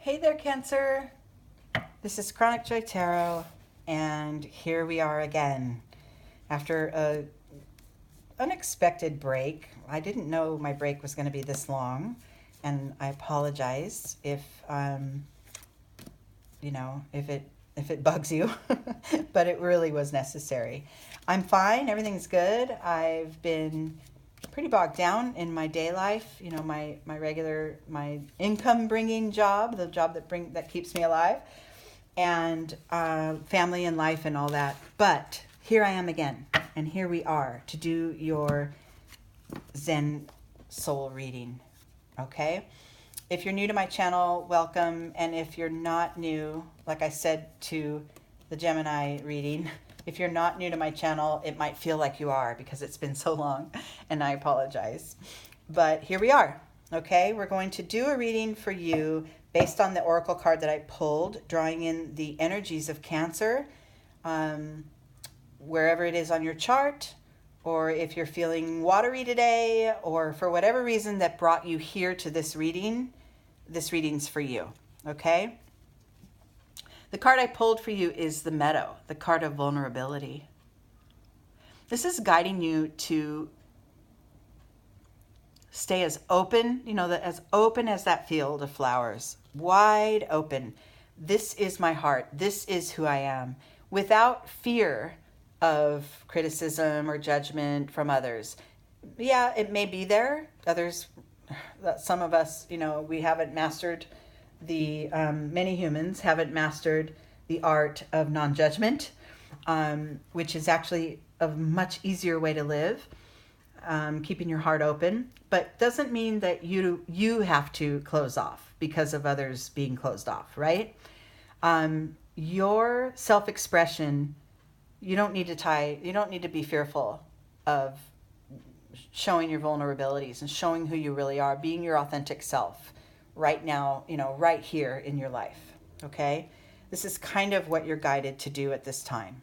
Hey there, Cancer. This is Chronic Joy Tarot, and here we are again. After a unexpected break, I didn't know my break was going to be this long, and I apologize if if it bugs you, but it really was necessary. I'm fine. Everything's good. I've been pretty bogged down in my day life. You know, my income bringing job, the job that keeps me alive, and family and life and all that. But here I am again, and here we are to do your Zen soul reading. Okay. If you're new to my channel, welcome. And if you're not new, like I said to the Gemini reading, if you're not new to my channel, it might feel like you are because it's been so long, and I apologize. But here we are. Okay, we're going to do a reading for you based on the oracle card that I pulled, drawing in the energies of Cancer, wherever it is on your chart, or if you're feeling watery today, or for whatever reason that brought you here to this reading's for you. Okay? The card I pulled for you is the MEADOW, the card of vulnerability. This is guiding you to stay as open, as open as that field of flowers, wide open. This is my heart. This is who I am, without fear of criticism or judgment from others. Yeah, it may be there. Some of us, we haven't mastered many humans haven't mastered the art of non-judgment, which is actually a much easier way to live, keeping your heart open, but doesn't mean that you have to close off because of others being closed off, right? Your self-expression, you don't need to be fearful of showing your vulnerabilities and showing who you really are, being your authentic self right now, right here in your life. Okay? This is kind of what you're guided to do at this time.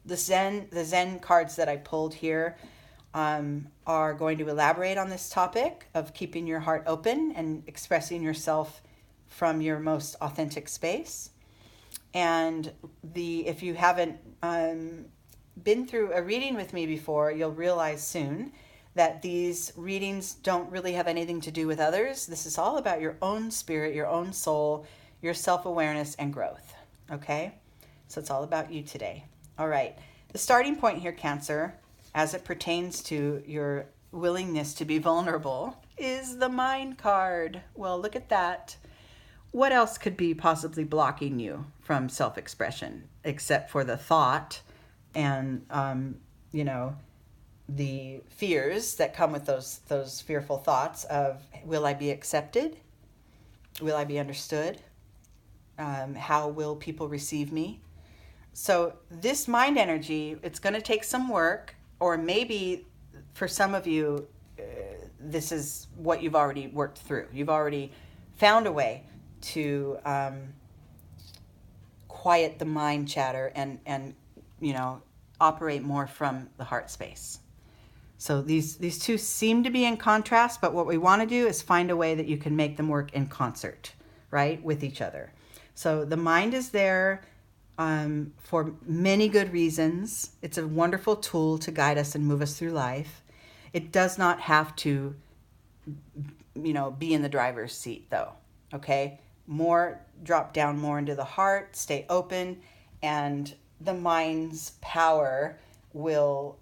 The Zen cards that I pulled here are going to elaborate on this topic of keeping your heart open and expressing yourself from your most authentic space. And if you haven't been through a reading with me before, you'll realize soon that these readings don't really have anything to do with others. This is all about your own spirit, your own soul, your self-awareness and growth. Okay? So it's all about you today. All right. The starting point here, Cancer, as it pertains to your willingness to be vulnerable, is the Mind card. Well, look at that. What else could be possibly blocking you from self-expression except for the thought and, the fears that come with those fearful thoughts of, will I be accepted? Will I be understood? How will people receive me? So this mind energy, it's going to take some work, or maybe for some of you, this is what you've already worked through. You've already found a way to quiet the mind chatter and operate more from the heart space. So these two seem to be in contrast, but what we want to do is find a way that you can make them work in concert, right, with each other. So the mind is there for many good reasons. It's a wonderful tool to guide us and move us through life. It does not have to, be in the driver's seat, though, okay? Drop down more into the heart, stay open, and the mind's power will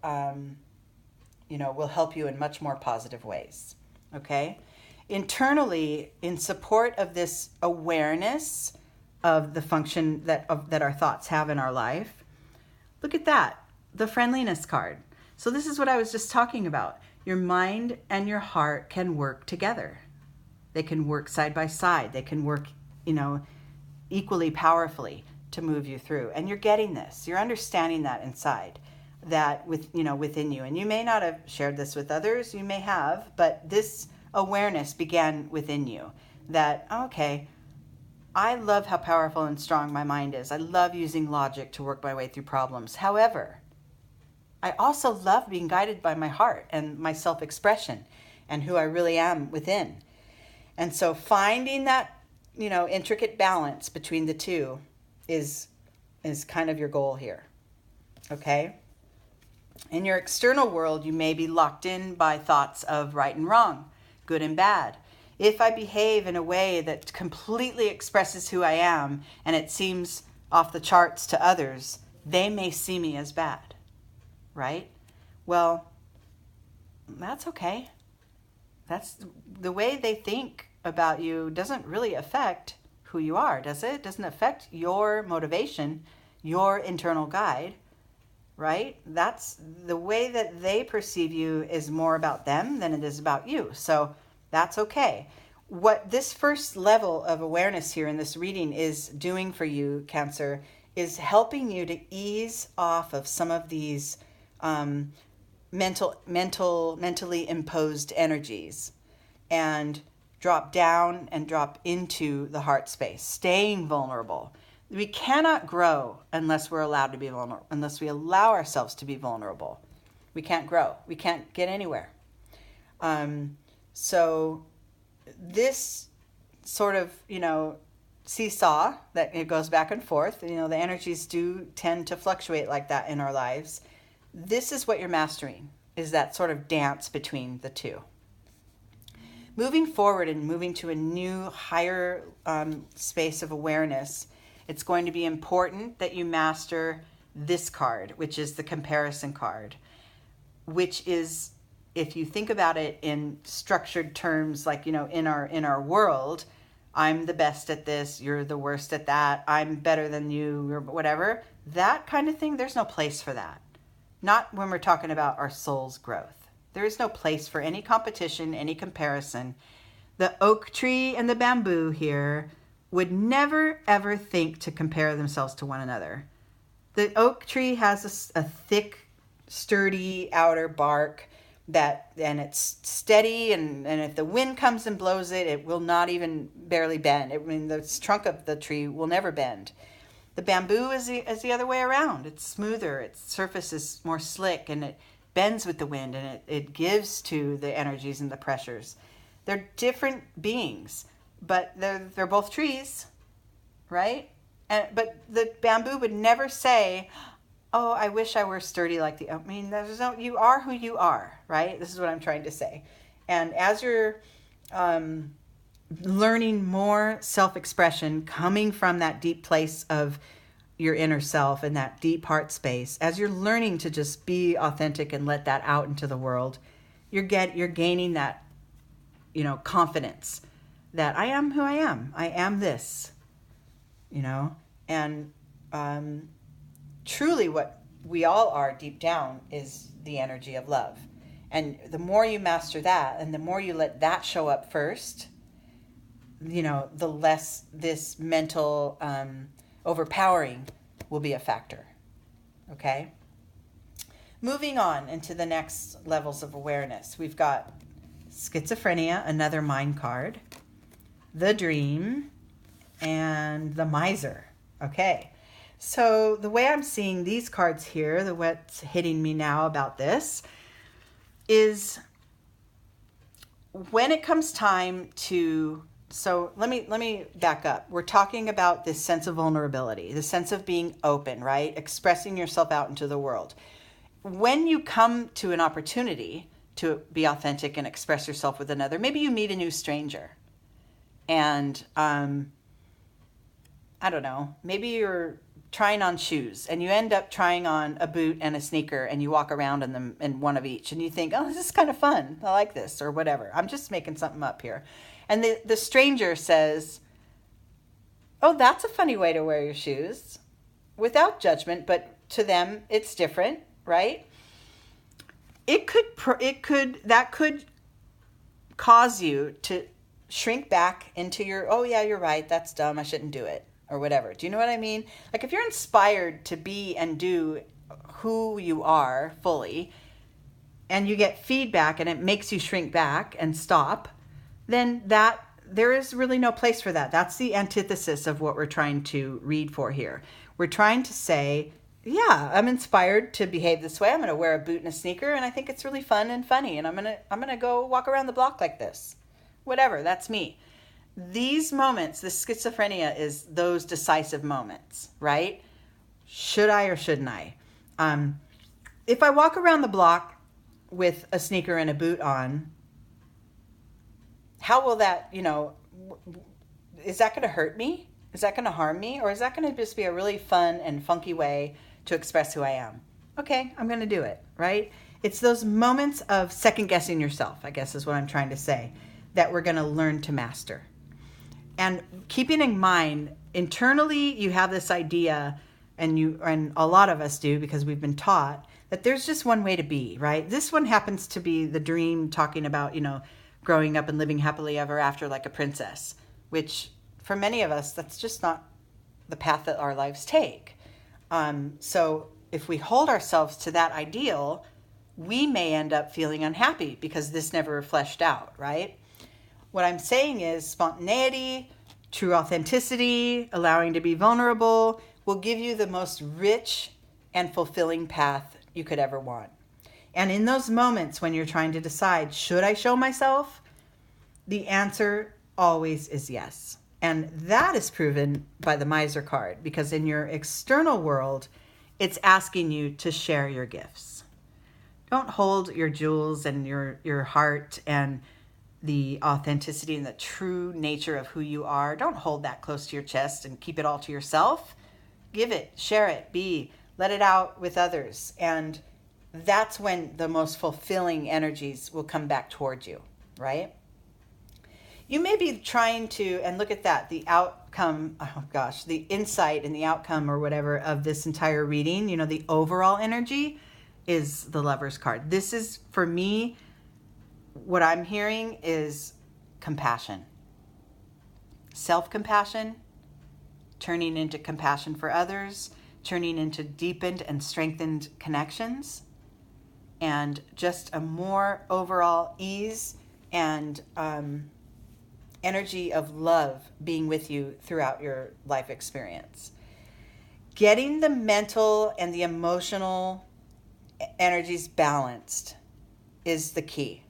help you in much more positive ways, okay? Internally, in support of this awareness of the function that our thoughts have in our life, look at that, the friendliness card. So this is what I was just talking about. Your mind and your heart can work together. They can work side by side. They can work, equally powerfully to move you through. And you're getting this. You're understanding that inside, that within you. And you may not have shared this with others. You may have, but this awareness began within you that, okay, I love how powerful and strong my mind is. I love using logic to work my way through problems. However, I also love being guided by my heart and my self-expression and who I really am within. And so finding that intricate balance between the two is kind of your goal here. Okay? In your external world, you may be locked in by thoughts of right and wrong, good and bad. If I behave in a way that completely expresses who I am and it seems off the charts to others, they may see me as bad, right? Well, that's okay. That's the way they think about you doesn't really affect who you are, does it? It doesn't affect your motivation, your internal guide, right? That's the way that they perceive you is more about them than it is about you. So that's okay. What this first level of awareness here in this reading is doing for you, Cancer, is helping you to ease off of some of these mentally imposed energies and drop down and drop into the heart space, staying vulnerable. We cannot grow unless we're allowed to be vulnerable, unless we allow ourselves to be vulnerable. We can't grow. We can't get anywhere. So this sort of, seesaw that it goes back and forth, the energies do tend to fluctuate like that in our lives. This is what you're mastering, is that sort of dance between the two. Moving forward and moving to a new, higher space of awareness, it's going to be important that you master this card, which is the comparison card, which is, if you think about it in structured terms, like, in our world, I'm the best at this, you're the worst at that, I'm better than you, or whatever, that kind of thing, there's no place for that. Not when we're talking about our soul's growth. There is no place for any competition, any comparison. The oak tree and the bamboo here would never, ever think to compare themselves to one another. The oak tree has a thick, sturdy outer bark and it's steady, and if the wind comes and blows it, it will not even barely bend. The trunk of the tree will never bend. The bamboo is the other way around. It's smoother, its surface is more slick, and it bends with the wind, and it gives to the energies and the pressures. They're different beings, but they're both trees, right? But the bamboo would never say, "Oh, I wish I were sturdy like the." You are who you are, right? This is what I'm trying to say. And as you're learning more self-expression, coming from that deep place of your inner self and that deep heart space, as you're learning to just be authentic and let that out into the world, you're gaining that, confidence that I am who I am. I am this, and truly what we all are deep down is the energy of love. And the more you master that and the more you let that show up first, the less this mental overpowering will be a factor. Okay? Moving on into the next levels of awareness. We've got schizophrenia, another mind card, the dream, and the miser. Okay. So the way I'm seeing these cards here, what's hitting me now about this is when it comes time to, so let me back up. We're talking about this sense of vulnerability, the sense of being open, right? Expressing yourself out into the world. When you come to an opportunity to be authentic and express yourself with another, maybe you meet a new stranger and, I don't know, maybe you're trying on shoes and you end up trying on a boot and a sneaker and you walk around in them in one of each and you think, oh, this is kind of fun. I like this, or whatever. I'm just making something up here. And the stranger says, oh, that's a funny way to wear your shoes, without judgment, but to them it's different, right? That could cause you to shrink back into your, oh yeah, you're right, that's dumb, I shouldn't do it, or whatever. Do you know what I mean? Like if you're inspired to be and do who you are fully, and you get feedback and it makes you shrink back and stop, then there is really no place for that. That's the antithesis of what we're trying to read for here. We're trying to say, yeah, I'm inspired to behave this way. I'm going to wear a boot and a sneaker, and I think it's really fun and funny, and I'm going to go walk around the block like this. Whatever, that's me. these moments, this schizophrenia is those decisive moments, right? Should I or shouldn't I? If I walk around the block with a sneaker and a boot on, how will that, is that going to hurt me? Is that going to harm me? Or is that going to just be a really fun and funky way to express who I am? Okay, I'm going to do it, right? It's those moments of second guessing yourself, I guess is what I'm trying to say, that we're going to learn to master. And keeping in mind, internally, you have this idea, and a lot of us do because we've been taught that there's just one way to be, right? This one happens to be the dream, talking about, growing up and living happily ever after like a princess, which for many of us, that's just not the path that our lives take. So if we hold ourselves to that ideal, we may end up feeling unhappy because this never fleshed out, right? What I'm saying is spontaneity, true authenticity, allowing to be vulnerable will give you the most rich and fulfilling path you could ever want. And in those moments when you're trying to decide, should I show myself? The answer always is yes. And that is proven by the Miser card, because in your external world, it's asking you to share your gifts. Don't hold your jewels and your heart and the authenticity and the true nature of who you are. Don't hold that close to your chest and keep it all to yourself. Give it, share it, let it out with others. And that's when the most fulfilling energies will come back towards you, right? You may be trying to, and look at that, the outcome, the insight and the outcome or whatever of this entire reading, the overall energy is the Lover's card. This is, for me, what I'm hearing is compassion. Self-compassion, turning into compassion for others, turning into deepened and strengthened connections, and just a more overall ease and energy of love being with you throughout your life experience. Getting the mental and the emotional energies balanced is the key.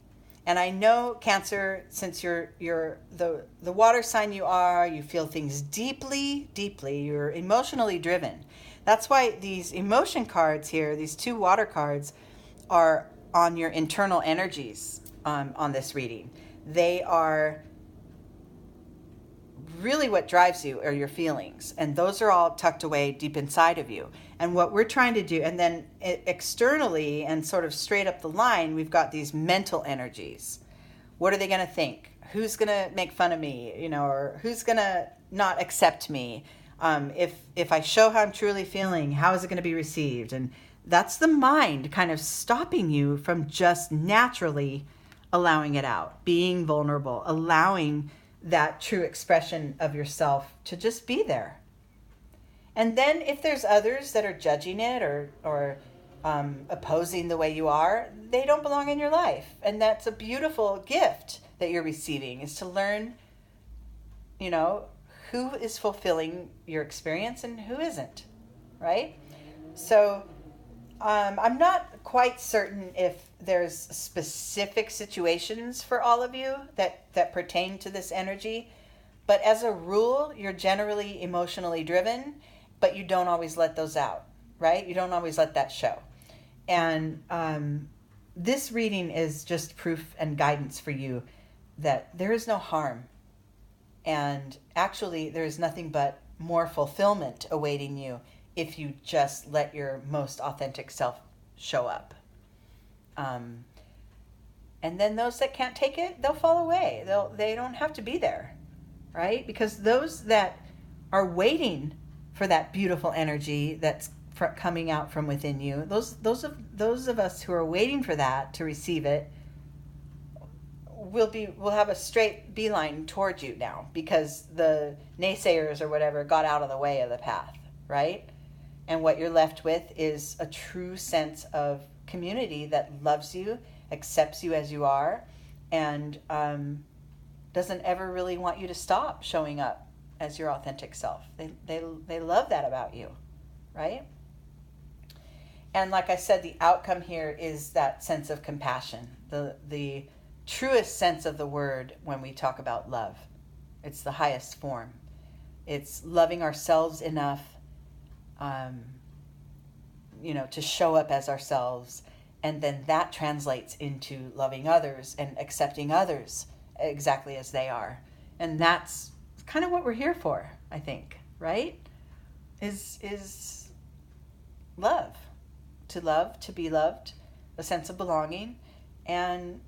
And I know, Cancer, since you're the water sign you are, you feel things deeply, you're emotionally driven. That's why these emotion cards here, these two water cards, are on your internal energies on this reading. They are really what drives you are your feelings, and those are all tucked away deep inside of you. And what we're trying to do, and then externally and sort of straight up the line, we've got these mental energies. What are they going to think? Who's going to make fun of me? Or who's going to not accept me? If I show how I'm truly feeling, how is it going to be received? And that's the mind kind of stopping you from just naturally allowing it out, being vulnerable, allowing that true expression of yourself to just be there. And then if there's others that are judging it or opposing the way you are, they don't belong in your life. And that's a beautiful gift that you're receiving, is to learn, who is fulfilling your experience and who isn't, right? So I'm not quite certain if there's specific situations for all of you that pertain to this energy, but as a rule, you're generally emotionally driven, but you don't always let those out, right? You don't always let that show. And this reading is just proof and guidance for you that there is no harm. And actually, there is nothing but more fulfillment awaiting you if you just let your most authentic self show up. And then those that can't take it, they'll fall away. They don't have to be there, right? Because those that are waiting for that beautiful energy that's coming out from within you, those of us who are waiting for that to receive it, we'll have a straight beeline towards you now, because the naysayers or whatever got out of the way of the path, right? And what you're left with is a true sense of community that loves you, accepts you as you are, and doesn't ever really want you to stop showing up as your authentic self. They love that about you, right? And like I said, the outcome here is that sense of compassion, the truest sense of the word when we talk about love. It's the highest form. It's loving ourselves enough, um, to show up as ourselves. And then that translates into loving others and accepting others exactly as they are. And that's kind of what we're here for, I think, right? Is love. To love, to be loved, a sense of belonging, and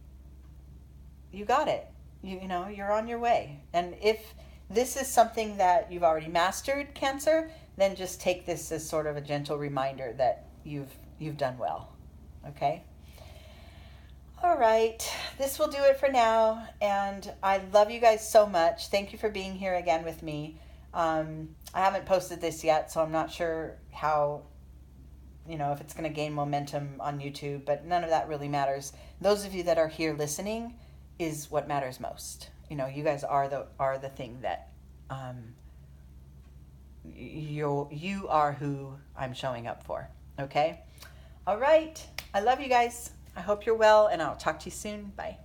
you got it. You're on your way. And if this is something that you've already mastered, Cancer, then just take this as sort of a gentle reminder that you've done well. Okay? All right. This will do it for now. And I love you guys so much. Thank you for being here again with me. I haven't posted this yet, so I'm not sure how, if it's going to gain momentum on YouTube, but none of that really matters. Those of you that are here listening is what matters most. You guys are the thing that you are who I'm showing up for. Okay? All right. I love you guys. I hope you're well, and I'll talk to you soon. Bye.